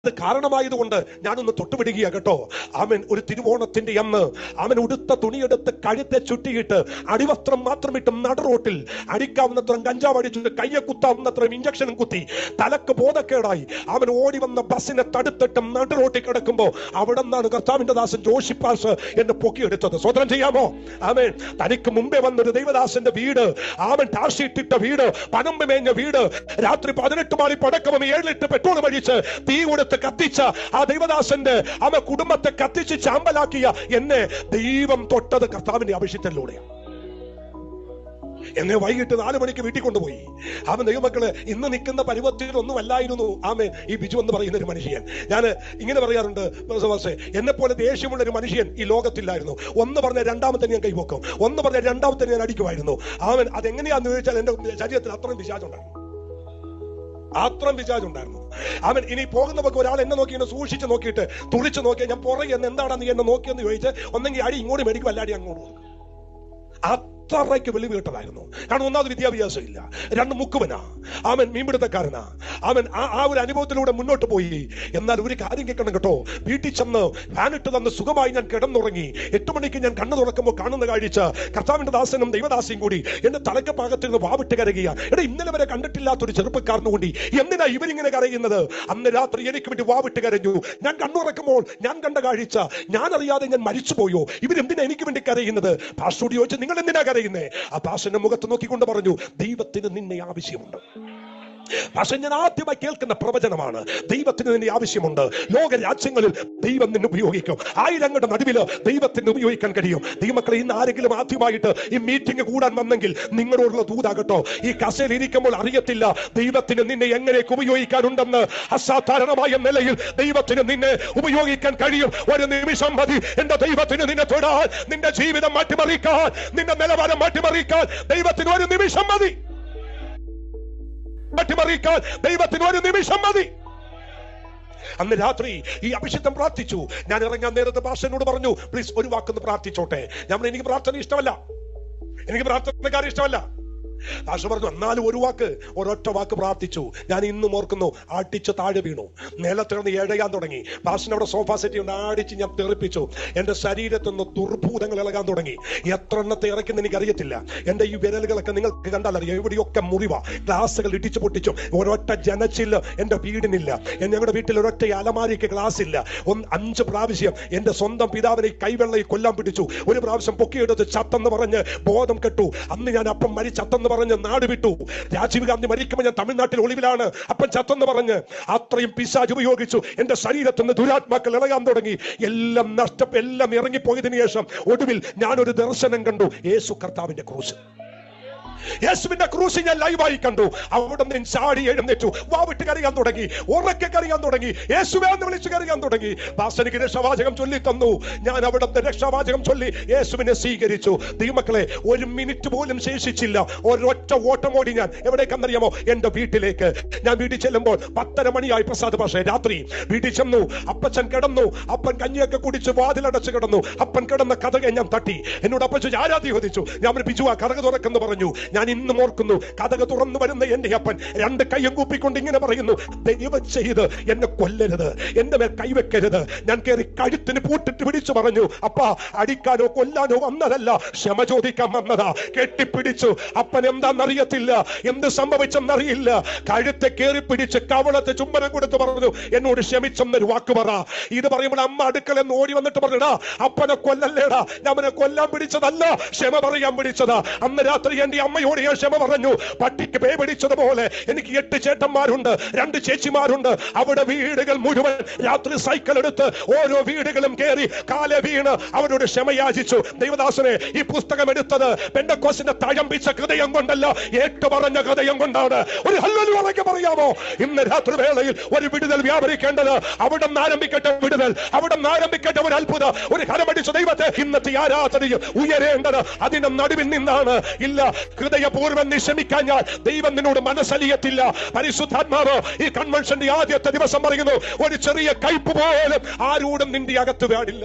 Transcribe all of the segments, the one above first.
അത് കാരണമായതുകൊണ്ട് ഞാനൊന്ന് തൊട്ടുപിടിക്കുക കേട്ടോ. അവൻ ഒരു തിരുവോണത്തിന്റെ അന്ന് അവൻ ഉടുത്ത തുണിയെടുത്ത് കഴുത്തെ ചുറ്റിയിട്ട് അടിവസ്ത്രം മാത്രമിട്ട് നടുറോട്ടിൽ അടിക്കാവുന്നത്രയും കഞ്ചാവ് അടിച്ചിട്ട് കയ്യെ കുത്താവുന്നത്രയും ഇഞ്ചക്ഷനും കുത്തി തലക്ക് ബോധക്കേടായി അവൻ ഓടി വന്ന ബസ്സിനെ തടുത്തിട്ട് നടുറോട്ടിൽ കിടക്കുമ്പോ അവിടെ നിന്നാണ് കർത്താവിന്റെ ദാസൻ ജോഷിപ്പാസ് എന്നെ പൊക്കിയെടുത്തത്. സ്വതന്ത്രം ചെയ്യാമോ? അവൻ തനിക്ക് മുമ്പേ വന്നൊരു ദൈവദാസന്റെ വീട്, അവൻ ടാർഷിട്ടിട്ട വീട്, പനമ്പ് മേഞ്ഞ വീട്, രാത്രി 18 മാറി പടക്കവും 7 ലിറ്റർ പെട്രോൾ അടിച്ച് തീ കൊടുത്ത് കത്തിച്ച ആ ദൈവദാസന്റെ അവ കുടുംബത്തെ കത്തിച്ച് ചാമ്പലാക്കിയ എന്നെ ദൈവം തൊട്ടത് കർത്താവിന്റെ അഭിഷേകത്തിലൂടെയാണ്. എന്നെ വൈകിട്ട് 4 മണിക്ക് വീട്ടിൽ കൊണ്ടുപോയി. അവൻ ദൈവമക്കള് ഇന്ന് നിൽക്കുന്ന പരുവത്തിലൊന്നുമല്ലായിരുന്നു ആമേൻ ഈ ബിജു എന്ന് പറയുന്ന ഒരു മനുഷ്യൻ. ഞാൻ ഇങ്ങനെ പറയാറുണ്ട്, എന്നെ പോലെ ദേഷ്യമുള്ള ഒരു മനുഷ്യൻ ഈ ലോകത്തില്ലായിരുന്നു. ഒന്ന് പറഞ്ഞ രണ്ടാമത്തെ ഞാൻ കൈവക്കും, ഒന്ന് പറഞ്ഞ രണ്ടാമത്തെ ഞാൻ അടിക്കുമായിരുന്നു. അവൻ അതെങ്ങനെയാന്ന് ചോദിച്ചാൽ എന്റെ ശരീരത്തിൽ അത്രയും പിശാചുണ്ടായിരുന്നു, അത്രയും പിശാചുണ്ടായിരുന്നു. അവൻ ഇനി പോകുന്നവർക്ക് ഒരാൾ എന്നെ നോക്കി സൂക്ഷിച്ച് നോക്കിയിട്ട് തുളിച്ചു നോക്കിയാൽ ഞാൻ പുറകെ എന്താടാ നീ എന്നെ നോക്കിയെന്ന് ചോദിച്ച് ഒന്നെങ്കിൽ അടി ഇങ്ങോട്ട് മേടിക്കും, അല്ലാടി അങ്ങോട്ട് കൊടുക്കും. അത്രയ്ക്ക് വെളി വീട്ടതായിരുന്നു. കാരണം ഒന്നാമത് വിദ്യാഭ്യാസം ഇല്ല, 2 മുക്കുവനാ, അവൻ മീൻപിടുത്തക്കാരനാ. അവൻ ആ ഒരു അനുഭവത്തിലൂടെ മുന്നോട്ട് പോയി. എന്നാൽ ഒരു കാര്യം കേൾക്കണം കേട്ടോ, വീട്ടിൽ ചെന്ന് ഫാനിട്ട് തന്ന് സുഖമായി ഞാൻ കിടന്നുറങ്ങി. 8 മണിക്ക് ഞാൻ കണ്ണു തുറക്കുമ്പോൾ കാണുന്ന കാഴ്ച കർത്താവിന്റെ ദാസനും ദൈവദാസിയും കൂടി എന്റെ തലയ്ക്ക് ഭാഗത്ത് നിന്ന് വാവിട്ട് കരയുക. എടാ, ഇന്നലെ വരെ കണ്ടിട്ടില്ലാത്തൊരു ചെറുപ്പക്കാരന് വേണ്ടി എന്തിനാ ഇവരിങ്ങനെ കരയുന്നത്? അന്ന് രാത്രി എനിക്ക് വേണ്ടി വാവിട്ട് കരഞ്ഞു. ഞാൻ കണ്ണുറക്കുമ്പോൾ ഞാൻ കണ്ട കാഴ്ച, ഞാൻ അറിയാതെ ഞാൻ മരിച്ചുപോയോ, ഇവരെന്തിനാ എനിക്ക് വേണ്ടി കരയുന്നത്? പാസ്റ്ററോട് ചോദിച്ചു, നിങ്ങൾ എന്തിനാ കരയുന്നത്? ആ പാസ്റ്ററിന്റെ മുഖത്ത് നോക്കിക്കൊണ്ട് പറഞ്ഞു, ദൈവത്തിന് നിന്നെ ആവശ്യമുണ്ട്. പക്ഷെ ഞാൻ ആദ്യമായി കേൾക്കുന്ന പ്രവചനമാണ്, ദൈവത്തിന് നിന്നെ ആവശ്യമുണ്ട്. ലോക രാജ്യങ്ങളിൽ ദൈവം നിന്നെ ഉപയോഗിക്കും, ആയിരങ്ങളുടെ നടുവിൽ ദൈവത്തിന് ഉപയോഗിക്കാൻ കഴിയും. ദൈവമക്കളെ, ഇന്ന് ആരെങ്കിലും ആദ്യമായിട്ട് ഈ മീറ്റിംഗ് കൂടാൻ വന്നെങ്കിൽ നിങ്ങളോടുള്ള ദൂതാകട്ടോ, ഈ കസേരയിൽ ഇരിക്കുമ്പോൾ അറിയത്തില്ല ദൈവത്തിന് നിന്നെ എങ്ങനെയൊക്കെ ഉപയോഗിക്കാനുണ്ടെന്ന്. അസാധാരണമായ നിലയിൽ ദൈവത്തിന് നിന്നെ ഉപയോഗിക്കാൻ കഴിയും. ഒരു നിമിഷം മതി എന്റെ ദൈവത്തിന് നിന്നെ തൊടാൻ, നിന്റെ ജീവിതം മാറ്റിമറിക്കാൻ, നിന്റെ നിലവാരം മാറ്റിമറിക്കാൻ ദൈവത്തിന് ഒരു നിമിഷം മതി. മാറ്റിമറിക്കാൻ ദൈവത്തിന് ഒരു നിമിഷം മതി. അന്ന് രാത്രി ഈ അഭിഷേകം പ്രാർത്ഥിച്ചു. ഞാൻ ഇറങ്ങാൻ നേരത്തെ പാസ്റ്ററിനോട് പറഞ്ഞു, പ്ലീസ് ഒരു വാക്കൊന്ന് പ്രാർത്ഥിച്ചോട്ടെ. എനിക്ക് പ്രാർത്ഥന ഇഷ്ടമല്ല, എനിക്ക് പ്രാർത്ഥനക്കാരെ ഇഷ്ടമല്ല. പാസ്റ്റർ പറഞ്ഞു, എന്നാലും ഒരൊറ്റ വാക്ക് പ്രാർത്ഥിച്ചു. ഞാൻ ഇന്നും ഓർക്കുന്നു, അടിച്ച് താഴെ വീണു, നിലത്തിറന്ന് എഴയാൻ തുടങ്ങി. പാസ്റ്ററിന് അവിടെ സോഫ സെറ്റ് കൊണ്ട് അടിച്ച് ഞാൻ തെറിപ്പിച്ചു. എന്റെ ശരീരത്തിൽ നിന്ന് ദുർഭൂതങ്ങൾ ഇളകാൻ തുടങ്ങി. എത്ര എണ്ണത്തെ ഇറക്കുന്ന എനിക്കറിയത്തില്ല. എന്റെ ഈ വിരലുകളൊക്കെ നിങ്ങൾക്ക് കണ്ടാൽ അറിയാം, എവിടെയൊക്കെ മുറിവ, ഗ്ലാസുകൾ ഇടിച്ചു പൊട്ടിച്ചു. ഒരൊറ്റ ജനച്ചില്ല എന്റെ വീടിനില്ല. ഞങ്ങളുടെ വീട്ടിൽ ഒരൊറ്റ അലമാരിക്ക് ഗ്ലാസ് ഇല്ല. 5 പ്രാവശ്യം എന്റെ സ്വന്തം പിതാവിനെ കൈവെള്ളയിൽ കൊല്ലാൻ പിടിച്ചു. ഒരു പ്രാവശ്യം പൊക്കിയെടുത്ത് ചത്തെന്ന് പറഞ്ഞ് ബോധം കെട്ടു. അന്ന് ഞാൻ അപ്പം ചത്തെന്ന് പറഞ്ഞ് നാട് വിട്ടു. രാജീവ് ഗാന്ധി മരിക്കുമ്പോൾ ഞാൻ തമിഴ്നാട്ടിൽ ഒളിവിലാണ്. അപ്പം ചത്തെന്ന് പറഞ്ഞ് അത്രയും പിശാച് ഉപയോഗിച്ചു. എന്റെ ശരീരത്തിൽ നിന്ന് ദുരാത്മാക്കൾ ഇളകാൻ തുടങ്ങി. എല്ലാം ഇറങ്ങിപ്പോയതിനു ശേഷം ഒടുവിൽ ഞാനൊരു ദർശനം കണ്ടു. യേശു കർത്താവിന്റെ ക്രൂശ്, യേശുവിന്റെ ക്രൂശ് ഞാൻ ലൈവായി കണ്ടു. അവിടെ നിന്ന് ചാടി എഴുന്നേറ്റു, വാവിട്ട് കരയാൻ തുടങ്ങി, ഉറക്കെ കരയാൻ തുടങ്ങി, യേശുവേ എന്ന് വിളിച്ച് കരയാൻ തുടങ്ങി. പാസ്റ്റർക്ക് രക്ഷാവാചകം ചൊല്ലി തന്നു. ഞാൻ അവിടുത്തെ രക്ഷാവാചകം ചൊല്ലി യേശുവിനെ സ്വീകരിച്ചു. ദൈവമക്കളെ, 1 മിനിറ്റ് പോലും ശേഷിച്ചില്ല. ഒരൊറ്റ ഓട്ടമോടി ഞാൻ എവിടേക്കെന്നറിയാമോ? എന്റെ വീട്ടിലേക്ക്. ഞാൻ വീട്ടിൽ ചെല്ലുമ്പോൾ 10:30 മണിയായി. പ്രസാദ് പക്ഷേ രാത്രി വീട്ടിൽ ചെന്നു. അപ്പച്ചൻ കിടന്നു. അപ്പൻ കഞ്ഞിയൊക്കെ കുടിച്ച് വാതിലടച്ച് കിടന്നു. അപ്പൻ കിടന്ന കഥകെ ഞാൻ തട്ടി. എന്നോട് അപ്പച്ചു ആരാധി ചോദിച്ചു. ഞാൻ ബിജുവാ കഥക തുറക്കെന്ന് പറഞ്ഞു. ഞാൻ ഇന്നും ഓർക്കുന്നു, കഥക തുറന്നു വരുന്ന എന്റെ അപ്പൻ 2 കൈയും കൂപ്പിക്കൊണ്ട് ഇങ്ങനെ പറയുന്നു, ദൈവം ചെയ്ത് എന്നെ കൊല്ലരുത്, എന്റെ മേൽ കൈവെക്കരുത്. ഞാൻ കയറി കഴുത്തിന് പൂട്ടിട്ട് പിടിച്ചു പറഞ്ഞു, അപ്പാ അടിക്കാനോ കൊല്ലാനോ വന്നതല്ല, ക്ഷമ ചോദിക്കാൻ വന്നതാ. കെട്ടിപ്പിടിച്ചു. അപ്പൻ എന്താണെന്നറിയത്തില്ല, എന്ത് സംഭവിച്ചെന്നറിയില്ല. കഴുത്തെ കയറി പിടിച്ച് കവളത്തെ ചുംബനം കൊടുത്ത് പറഞ്ഞു, എന്നോട് ക്ഷമിച്ചെന്നൊരു വാക്ക് പറ. ഇത് പറയുമ്പോൾ അമ്മ അടുക്കളെന്ന് ഓടി വന്നിട്ട് പറഞ്ഞടാ, അപ്പനെ കൊല്ലല്ലേടാ, അവനെ കൊല്ലാൻ പിടിച്ചതല്ല, ക്ഷമ പറയാൻ പിടിച്ചതാ. അന്ന് രാത്രി എന്റെ അമ്മയോട് ഞാൻ ക്ഷമ പറഞ്ഞു. പട്ടിക്ക് പേ പിടിച്ചതുപോലെ എനിക്ക് 8 ചേട്ടന്മാരുണ്ട്, 2 ചേച്ചിമാരുണ്ട്. അവിടെ വീടുകൾ മുഴുവൻ രാത്രി സൈക്കിൾ എടുത്ത് ഓരോ വീടുകളും കയറി കാലെ വീണ് അവരോട് ക്ഷമയാചിച്ചു. ദൈവദാസനെ, ഈ പുസ്തകം എടുത്തത് പെന്തക്കോസ്തിന്റെ തഴമ്പിച്ച ഹൃദയം കൊണ്ടല്ല, ഏറ്റുപറഞ്ഞ ഹൃദയം കൊണ്ടാണ്. ഒരു ഹല്ലേലൂയ പറയാമോ? ഇന്ന് രാത്രി വേളയിൽ ഒരു വിടുതൽ വ്യാപരിക്കേണ്ടത് അവിടെ നിന്ന് ആരംഭിക്കട്ടെ. വിടുതൽ അവിടെ നിന്ന് ആരംഭിക്കട്ടെ. ഒരു അത്ഭുതം, ഒരു കരമടിച്ച ദൈവത്തെ ഇന്നത്തെ ആരാധനയും ഉയരേണ്ടത് അതിന്റെ നടുവിൽ നിന്നാണ്. ഇല്ല, ഹൃദയപൂർവ്വം നിശമിക്കാൻ ഞാൻ ദൈവം നിന്നോട് മനസ്സലിയത്തില്ല. പരിശുദ്ധാത്മാവ് ഈ കൺവെൻഷന്റെ ആദ്യത്തെ ദിവസം പറയുന്നു, ഒരു ചെറിയ കയ്പ് പോലും ആരോടും നിന്റെ അകത്ത് പാടില്ല.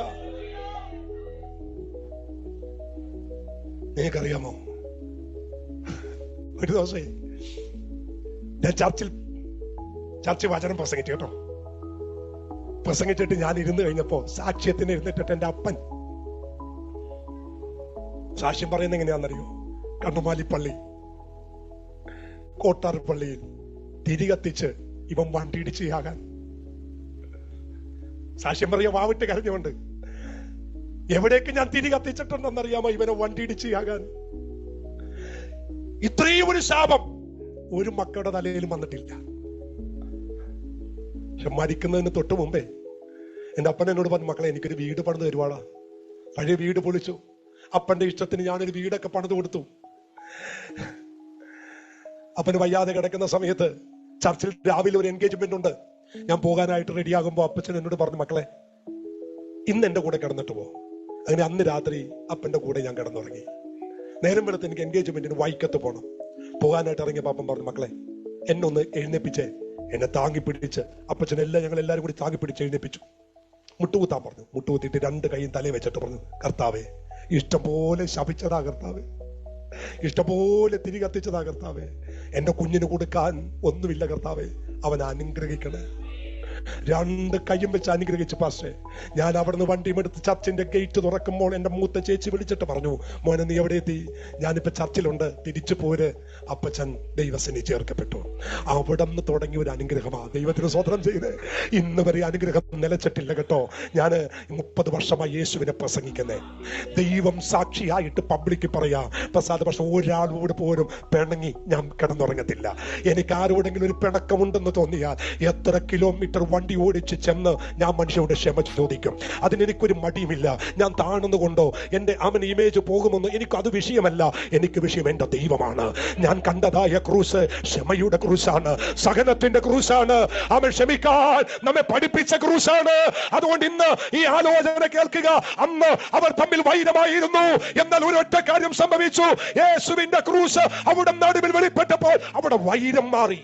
നിനക്കറിയാമോ, ഒരു ദിവസം ഞാൻ ചർച്ചിൽ വചനം പ്രസംഗിച്ചു കേട്ടോ. പ്രസംഗിച്ചിട്ട് ഞാൻ ഇരുന്ന് കഴിഞ്ഞപ്പോ സാക്ഷ്യത്തിന് ഇരുന്നിട്ട് എന്റെ അപ്പൻ സാക്ഷ്യം പറയുന്നത് എങ്ങനെയാണെന്നറിയോ? കണ്ണുമാലിപ്പള്ളി കോട്ടാർ പള്ളിയിൽ തിരി കത്തിച്ച് ഇവൻ വണ്ടിയിടിച്ചാകാൻ സാക്ഷ്യം പറയാ വാവിട്ട് കരഞ്ഞുകൊണ്ട്. എവിടേക്ക് ഞാൻ തിരി കത്തിച്ചിട്ടുണ്ടെന്നറിയാമോ? ഇവനെ വണ്ടിയിടിച്ചാകാൻ. ഇത്രയും ഒരു ശാപം ഒരു മക്കളുടെ തലയിലും വന്നിട്ടില്ല. പക്ഷെ മരിക്കുന്നതിന് തൊട്ട് മുമ്പേ എന്റെ അപ്പൻ എന്നോട് പറഞ്ഞു, മക്കളെ എനിക്കൊരു വീട് പണിത് തരുവാടാ. പഴയ വീട് പൊളിച്ചു. അപ്പന്റെ ഇഷ്ടത്തിന് ഞാനൊരു വീടൊക്കെ പണിത് കൊടുത്തു. അപ്പന് വയ്യാതെ കിടക്കുന്ന സമയത്ത് ചർച്ചിൽ രാവിലെ ഒരു എൻഗേജ്മെന്റ് ഉണ്ട്. ഞാൻ പോകാനായിട്ട് റെഡിയാകുമ്പോ അപ്പച്ചൻ എന്നോട് പറഞ്ഞു, മക്കളെ ഇന്ന് എന്റെ കൂടെ കിടന്നിട്ട് പോ. അങ്ങനെ അന്ന് രാത്രി അപ്പന്റെ കൂടെ ഞാൻ കിടന്നുറങ്ങി. നേരം വെളുത്ത് എനിക്ക് എൻഗേജ്മെന്റിന് വൈക്കത്ത് പോകണം. പോകാനായിട്ട് ഇറങ്ങിയ പാപ്പൻ പറഞ്ഞു, മക്കളെ എന്നെ ഒന്ന് എഴുന്നേപ്പിച്ചേ. എന്നെ താങ്ങിപ്പിടിച്ച് അപ്പച്ചനെല്ലാം ഞങ്ങൾ എല്ലാവരും കൂടി താങ്ങിപ്പിടിച്ച് എഴുന്നേപ്പിച്ചു. മുട്ടുകുത്താൻ പറഞ്ഞു. മുട്ടുകുത്തിയിട്ട് രണ്ട് കൈയും തലയിൽ വെച്ചിട്ട് പറഞ്ഞു, കർത്താവേ ഇഷ്ടംപോലെ ശപിച്ചതാ കർത്താവേ, ഇഷ്ടംപോലെ തിരി കത്തിച്ചതാ കർത്താവേ, എന്റെ കുഞ്ഞിന് കൊടുക്കാൻ ഒന്നുമില്ല കർത്താവേ, അവൻ അനുഗ്രഹിക്കണേ. രണ്ട് കയ്യും വെച്ച് അനുഗ്രഹിച്ചു പാസ്റ്റേ. ഞാൻ അവിടുന്ന് വണ്ടിയും എടുത്ത് ചർച്ചിന്റെ ഗേറ്റ് തുറക്കുമ്പോൾ എന്റെ മൂത്ത ചേച്ചി വിളിച്ചിട്ട് പറഞ്ഞു, മോനെ നീ എവിടെ എത്തി? ഞാനിപ്പോ ചർച്ചിലുണ്ട്, തിരിച്ചു പോര്. അപ്പച്ചൻ ദൈവസേനയിൽ ചേർക്കപ്പെട്ടു. അവിടെ നിന്ന് തുടങ്ങിയ ഒരു അനുഗ്രഹമാ. ദൈവത്തിന് സ്വതന്ത്രം ചെയ്ത് ഇന്ന് വരെ അനുഗ്രഹം നിലച്ചിട്ടില്ല കേട്ടോ. ഞാൻ 30 വർഷമായി യേശുവിനെ പ്രസംഗിക്കുന്നേ. ദൈവം സാക്ഷിയായിട്ട് പബ്ലിക്ക് പറയാ, പ്രസാദ പക്ഷെ ഒരാളോട് പോലും പിണങ്ങി ഞാൻ കിടന്നുറങ്ങത്തില്ല. എനിക്ക് ആരോടെങ്കിലും ഒരു പിണക്കമുണ്ടെന്ന് തോന്നിയാൽ എത്ര കിലോമീറ്റർ വണ്ടി ഓടിച്ച് ചെന്ന് ഞാൻ മനുഷ്യരോട് ക്ഷമ ചോദിക്കും. അതിനെനിക്കൊരു മടിയുമില്ല. ഞാൻ താണുന്നുകൊണ്ടോ എന്റെ അവൻ ഇമേജ് പോകുമെന്ന് എനിക്ക് അത് വിഷയമല്ല. എനിക്ക് വിഷയം എന്റെ ദൈവമാണ്. ഞാൻ കണ്ടതായ ക്രൂസ് ക്ഷമയുടെ ക്രൂസാണ്, സഹനത്തിന്റെ ക്രൂസാണ്. അവൻ ക്ഷമിക്കാൻ നമ്മെ പഠിപ്പിച്ച ക്രൂസാണ്. അതുകൊണ്ട് ഇന്ന് ഈ ആലോചന കേൾക്കുക. അന്ന് അവർ തമ്മിൽ വൈരമായിരുന്നു, എന്നാൽ ഒരൊറ്റ കാര്യം സംഭവിച്ചു. യേശുവിന്റെ ക്രൂസ് അവിടെ നടുവിൽ വെളിപ്പെട്ടപ്പോൾ അവിടെ വൈരം മാറി.